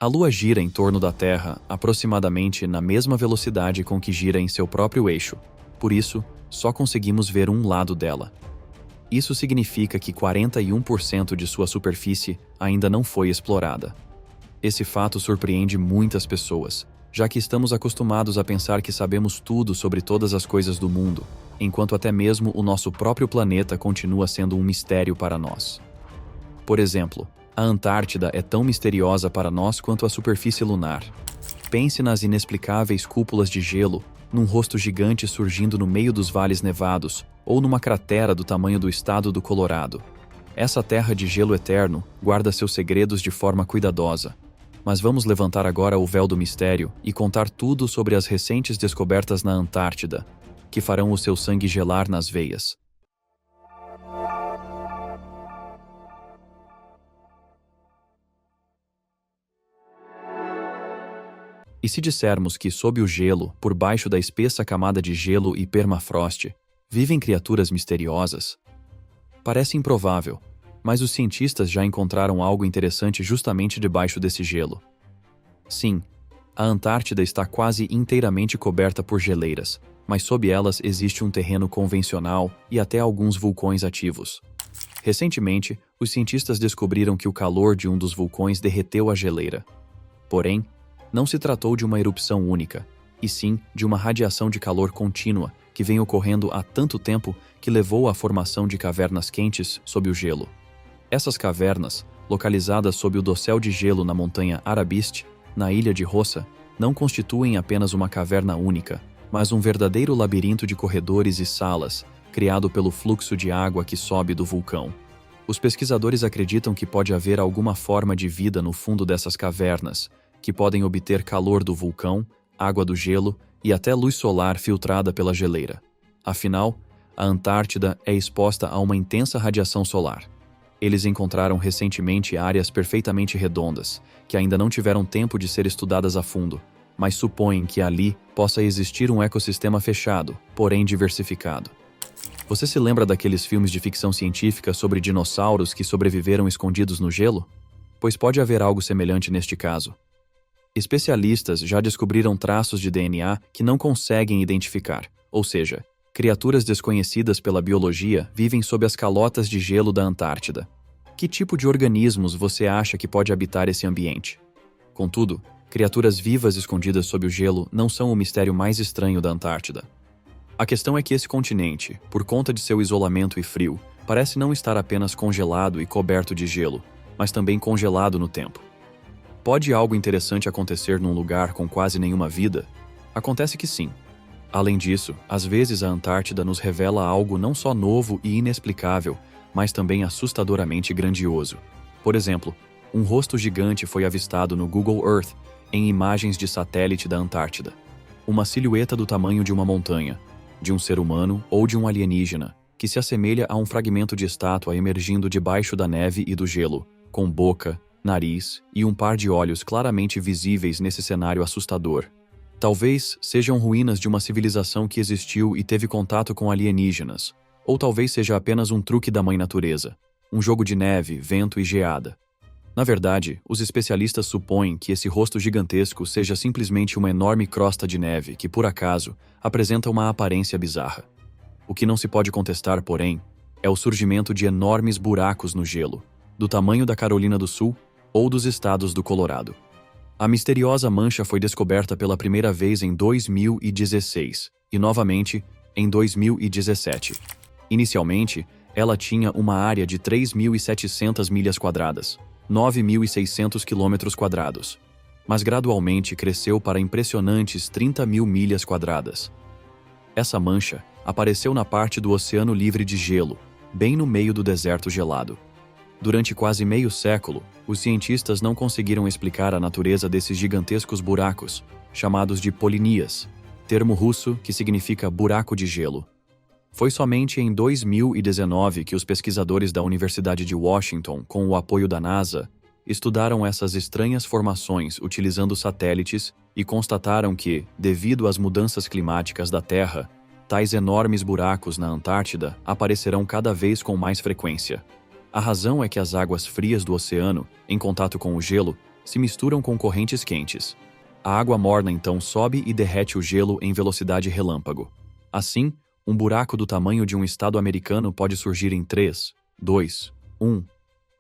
A Lua gira em torno da Terra aproximadamente na mesma velocidade com que gira em seu próprio eixo. Por isso, só conseguimos ver um lado dela. Isso significa que 41% de sua superfície ainda não foi explorada. Esse fato surpreende muitas pessoas, já que estamos acostumados a pensar que sabemos tudo sobre todas as coisas do mundo, enquanto até mesmo o nosso próprio planeta continua sendo um mistério para nós. Por exemplo, a Antártida é tão misteriosa para nós quanto a superfície lunar. Pense nas inexplicáveis cúpulas de gelo, num rosto gigante surgindo no meio dos vales nevados, ou numa cratera do tamanho do estado do Colorado. Essa terra de gelo eterno guarda seus segredos de forma cuidadosa. Mas vamos levantar agora o véu do mistério e contar tudo sobre as recentes descobertas na Antártida, que farão o seu sangue gelar nas veias. E se dissermos que sob o gelo, por baixo da espessa camada de gelo e permafrost, vivem criaturas misteriosas? Parece improvável, mas os cientistas já encontraram algo interessante justamente debaixo desse gelo. Sim, a Antártida está quase inteiramente coberta por geleiras, mas sob elas existe um terreno convencional e até alguns vulcões ativos. Recentemente, os cientistas descobriram que o calor de um dos vulcões derreteu a geleira. Porém, não se tratou de uma erupção única, e sim de uma radiação de calor contínua que vem ocorrendo há tanto tempo que levou à formação de cavernas quentes sob o gelo. Essas cavernas, localizadas sob o dossel de gelo na montanha Arabist, na ilha de Rossa, não constituem apenas uma caverna única, mas um verdadeiro labirinto de corredores e salas, criado pelo fluxo de água que sobe do vulcão. Os pesquisadores acreditam que pode haver alguma forma de vida no fundo dessas cavernas, que podem obter calor do vulcão, água do gelo e até luz solar filtrada pela geleira. Afinal, a Antártida é exposta a uma intensa radiação solar. Eles encontraram recentemente áreas perfeitamente redondas, que ainda não tiveram tempo de ser estudadas a fundo, mas supõem que ali possa existir um ecossistema fechado, porém diversificado. Você se lembra daqueles filmes de ficção científica sobre dinossauros que sobreviveram escondidos no gelo? Pois pode haver algo semelhante neste caso. Especialistas já descobriram traços de DNA que não conseguem identificar, ou seja, criaturas desconhecidas pela biologia vivem sob as calotas de gelo da Antártida. Que tipo de organismos você acha que pode habitar esse ambiente? Contudo, criaturas vivas escondidas sob o gelo não são o mistério mais estranho da Antártida. A questão é que esse continente, por conta de seu isolamento e frio, parece não estar apenas congelado e coberto de gelo, mas também congelado no tempo. Pode algo interessante acontecer num lugar com quase nenhuma vida? Acontece que sim. Além disso, às vezes a Antártida nos revela algo não só novo e inexplicável, mas também assustadoramente grandioso. Por exemplo, um rosto gigante foi avistado no Google Earth em imagens de satélite da Antártida. Uma silhueta do tamanho de uma montanha, de um ser humano ou de um alienígena, que se assemelha a um fragmento de estátua emergindo debaixo da neve e do gelo, com boca, nariz e um par de olhos claramente visíveis nesse cenário assustador. Talvez sejam ruínas de uma civilização que existiu e teve contato com alienígenas, ou talvez seja apenas um truque da mãe natureza, um jogo de neve, vento e geada. Na verdade, os especialistas supõem que esse rosto gigantesco seja simplesmente uma enorme crosta de neve que, por acaso, apresenta uma aparência bizarra. O que não se pode contestar, porém, é o surgimento de enormes buracos no gelo, do tamanho da Carolina do Sul ou dos estados do Colorado. A misteriosa mancha foi descoberta pela primeira vez em 2016 e novamente em 2017. Inicialmente, ela tinha uma área de 3.700 milhas quadradas, 9.600 quilômetros quadrados, mas gradualmente cresceu para impressionantes 30.000 milhas quadradas. Essa mancha apareceu na parte do Oceano Livre de Gelo, bem no meio do deserto gelado. Durante quase meio século, os cientistas não conseguiram explicar a natureza desses gigantescos buracos, chamados de polinias, termo russo que significa buraco de gelo. Foi somente em 2019 que os pesquisadores da Universidade de Washington, com o apoio da NASA, estudaram essas estranhas formações utilizando satélites e constataram que, devido às mudanças climáticas da Terra, tais enormes buracos na Antártida aparecerão cada vez com mais frequência. A razão é que as águas frias do oceano, em contato com o gelo, se misturam com correntes quentes. A água morna então sobe e derrete o gelo em velocidade relâmpago. Assim, um buraco do tamanho de um estado americano pode surgir em 3, 2, 1,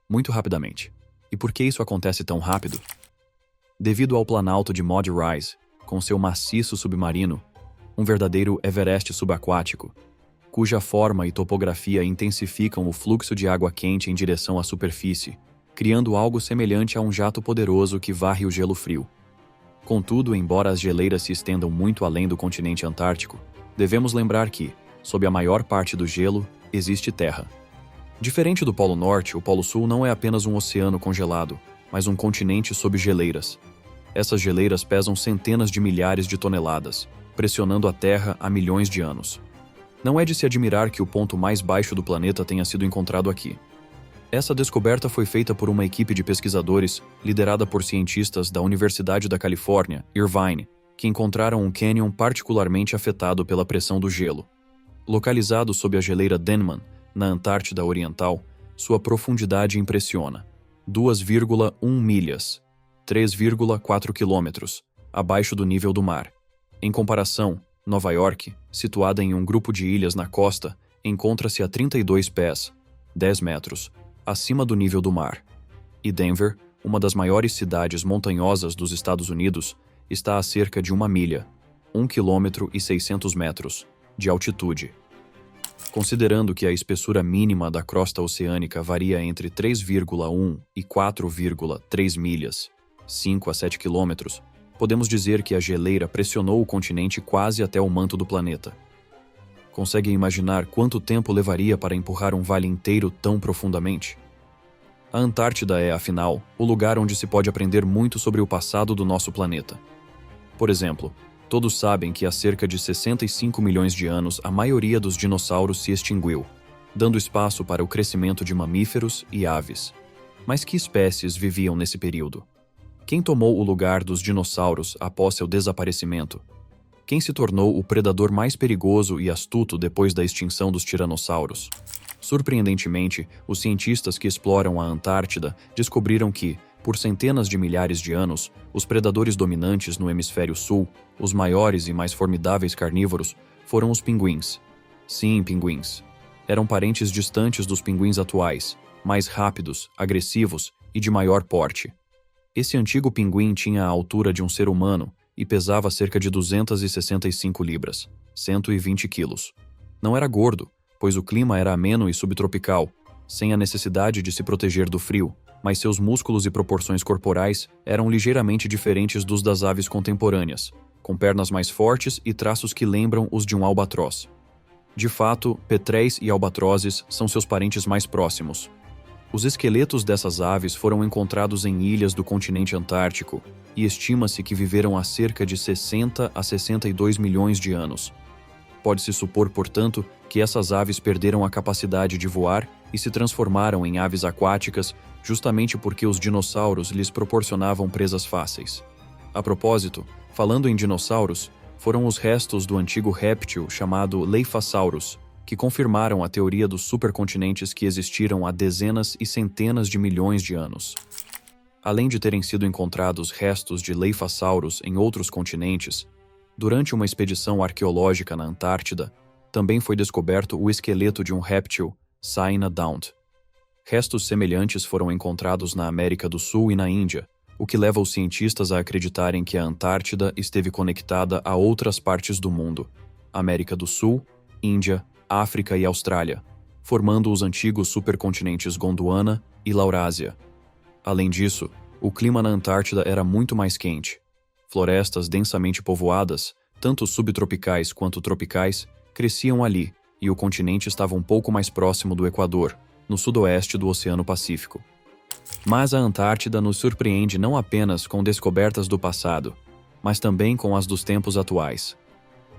muito rapidamente. E por que isso acontece tão rápido? Devido ao planalto de Maud Rise, com seu maciço submarino, um verdadeiro Everest subaquático, cuja forma e topografia intensificam o fluxo de água quente em direção à superfície, criando algo semelhante a um jato poderoso que varre o gelo frio. Contudo, embora as geleiras se estendam muito além do continente antártico, devemos lembrar que, sob a maior parte do gelo, existe terra. Diferente do Polo Norte, o Polo Sul não é apenas um oceano congelado, mas um continente sob geleiras. Essas geleiras pesam centenas de milhares de toneladas, pressionando a Terra há milhões de anos. Não é de se admirar que o ponto mais baixo do planeta tenha sido encontrado aqui. Essa descoberta foi feita por uma equipe de pesquisadores liderada por cientistas da Universidade da Califórnia, Irvine, que encontraram um cânion particularmente afetado pela pressão do gelo. Localizado sob a geleira Denman, na Antártida Oriental, sua profundidade impressiona: 2,1 milhas, 3,4 quilômetros, abaixo do nível do mar. Em comparação, Nova York, situada em um grupo de ilhas na costa, encontra-se a 32 pés, 10 metros, acima do nível do mar. E Denver, uma das maiores cidades montanhosas dos Estados Unidos, está a cerca de 1 milha, 1 quilômetro e 600 metros, de altitude. Considerando que a espessura mínima da crosta oceânica varia entre 3,1 e 4,3 milhas, 5 a 7 quilômetros, podemos dizer que a geleira pressionou o continente quase até o manto do planeta. Conseguem imaginar quanto tempo levaria para empurrar um vale inteiro tão profundamente? A Antártida é, afinal, o lugar onde se pode aprender muito sobre o passado do nosso planeta. Por exemplo, todos sabem que há cerca de 65 milhões de anos a maioria dos dinossauros se extinguiu, dando espaço para o crescimento de mamíferos e aves. Mas que espécies viviam nesse período? Quem tomou o lugar dos dinossauros após seu desaparecimento? Quem se tornou o predador mais perigoso e astuto depois da extinção dos tiranossauros? Surpreendentemente, os cientistas que exploram a Antártida descobriram que, por centenas de milhares de anos, os predadores dominantes no hemisfério sul, os maiores e mais formidáveis carnívoros, foram os pinguins. Sim, pinguins. Eram parentes distantes dos pinguins atuais, mais rápidos, agressivos e de maior porte. Esse antigo pinguim tinha a altura de um ser humano e pesava cerca de 265 libras, 120 quilos. Não era gordo, pois o clima era ameno e subtropical, sem a necessidade de se proteger do frio, mas seus músculos e proporções corporais eram ligeiramente diferentes dos das aves contemporâneas, com pernas mais fortes e traços que lembram os de um albatroz. De fato, petréis e albatrozes são seus parentes mais próximos. Os esqueletos dessas aves foram encontrados em ilhas do continente antártico e estima-se que viveram há cerca de 60 a 62 milhões de anos. Pode-se supor, portanto, que essas aves perderam a capacidade de voar e se transformaram em aves aquáticas justamente porque os dinossauros lhes proporcionavam presas fáceis. A propósito, falando em dinossauros, foram os restos do antigo réptil chamado Leifasaurus que confirmaram a teoria dos supercontinentes que existiram há dezenas e centenas de milhões de anos. Além de terem sido encontrados restos de Leifasaurus em outros continentes, durante uma expedição arqueológica na Antártida, também foi descoberto o esqueleto de um réptil, Cynodont. Restos semelhantes foram encontrados na América do Sul e na Índia, o que leva os cientistas a acreditarem que a Antártida esteve conectada a outras partes do mundo, América do Sul, Índia, África e Austrália, formando os antigos supercontinentes Gondwana e Laurásia. Além disso, o clima na Antártida era muito mais quente. Florestas densamente povoadas, tanto subtropicais quanto tropicais, cresciam ali, e o continente estava um pouco mais próximo do Equador, no sudoeste do Oceano Pacífico. Mas a Antártida nos surpreende não apenas com descobertas do passado, mas também com as dos tempos atuais.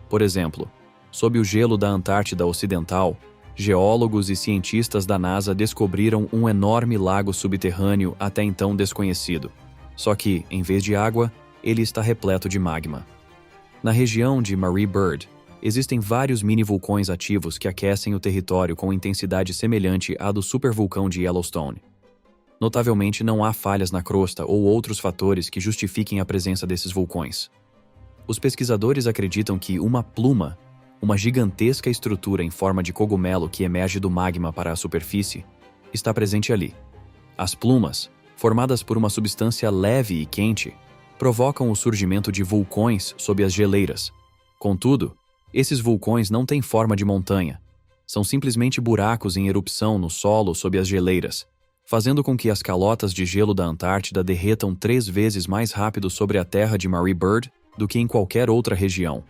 Por exemplo, sob o gelo da Antártida Ocidental, geólogos e cientistas da NASA descobriram um enorme lago subterrâneo até então desconhecido. Só que, em vez de água, ele está repleto de magma. Na região de Marie Byrd, existem vários mini-vulcões ativos que aquecem o território com intensidade semelhante à do supervulcão de Yellowstone. Notavelmente, não há falhas na crosta ou outros fatores que justifiquem a presença desses vulcões. Os pesquisadores acreditam que uma pluma, uma gigantesca estrutura em forma de cogumelo que emerge do magma para a superfície, está presente ali. As plumas, formadas por uma substância leve e quente, provocam o surgimento de vulcões sob as geleiras. Contudo, esses vulcões não têm forma de montanha. São simplesmente buracos em erupção no solo sob as geleiras, fazendo com que as calotas de gelo da Antártida derretam 3 vezes mais rápido sobre a terra de Marie Byrd do que em qualquer outra região.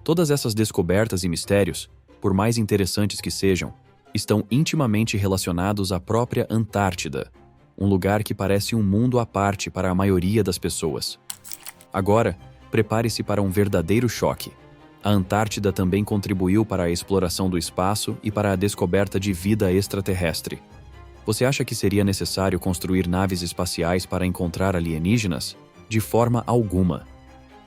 Todas essas descobertas e mistérios, por mais interessantes que sejam, estão intimamente relacionados à própria Antártida, um lugar que parece um mundo à parte para a maioria das pessoas. Agora, prepare-se para um verdadeiro choque. A Antártida também contribuiu para a exploração do espaço e para a descoberta de vida extraterrestre. Você acha que seria necessário construir naves espaciais para encontrar alienígenas? De forma alguma.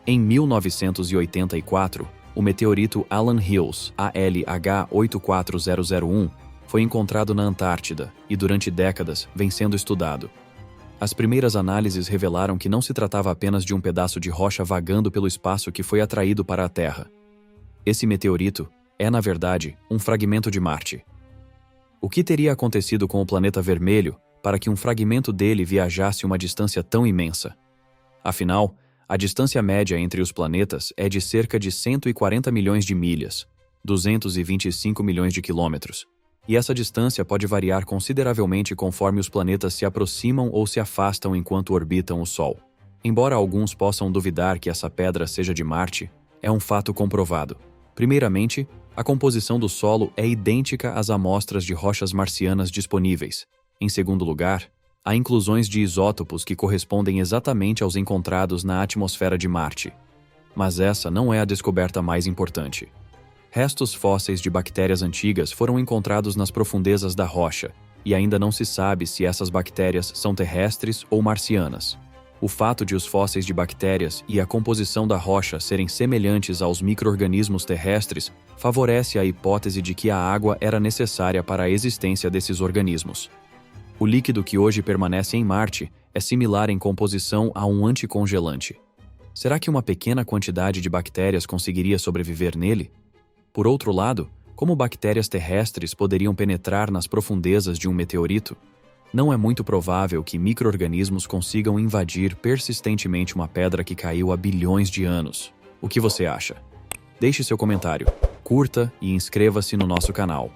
Em 1984, o meteorito Allen Hills, ALH 84001, foi encontrado na Antártida e, durante décadas, vem sendo estudado. As primeiras análises revelaram que não se tratava apenas de um pedaço de rocha vagando pelo espaço que foi atraído para a Terra. Esse meteorito é, na verdade, um fragmento de Marte. O que teria acontecido com o planeta vermelho para que um fragmento dele viajasse uma distância tão imensa? Afinal, a distância média entre os planetas é de cerca de 140 milhões de milhas, 225 milhões de quilômetros, e essa distância pode variar consideravelmente conforme os planetas se aproximam ou se afastam enquanto orbitam o Sol. Embora alguns possam duvidar que essa pedra seja de Marte, é um fato comprovado. Primeiramente, a composição do solo é idêntica às amostras de rochas marcianas disponíveis. Em segundo lugar, há inclusões de isótopos que correspondem exatamente aos encontrados na atmosfera de Marte. Mas essa não é a descoberta mais importante. Restos fósseis de bactérias antigas foram encontrados nas profundezas da rocha, e ainda não se sabe se essas bactérias são terrestres ou marcianas. O fato de os fósseis de bactérias e a composição da rocha serem semelhantes aos micro-organismos terrestres favorece a hipótese de que a água era necessária para a existência desses organismos. O líquido que hoje permanece em Marte é similar em composição a um anticongelante. Será que uma pequena quantidade de bactérias conseguiria sobreviver nele? Por outro lado, como bactérias terrestres poderiam penetrar nas profundezas de um meteorito? Não é muito provável que micro-organismos consigam invadir persistentemente uma pedra que caiu há bilhões de anos. O que você acha? Deixe seu comentário, curta e inscreva-se no nosso canal.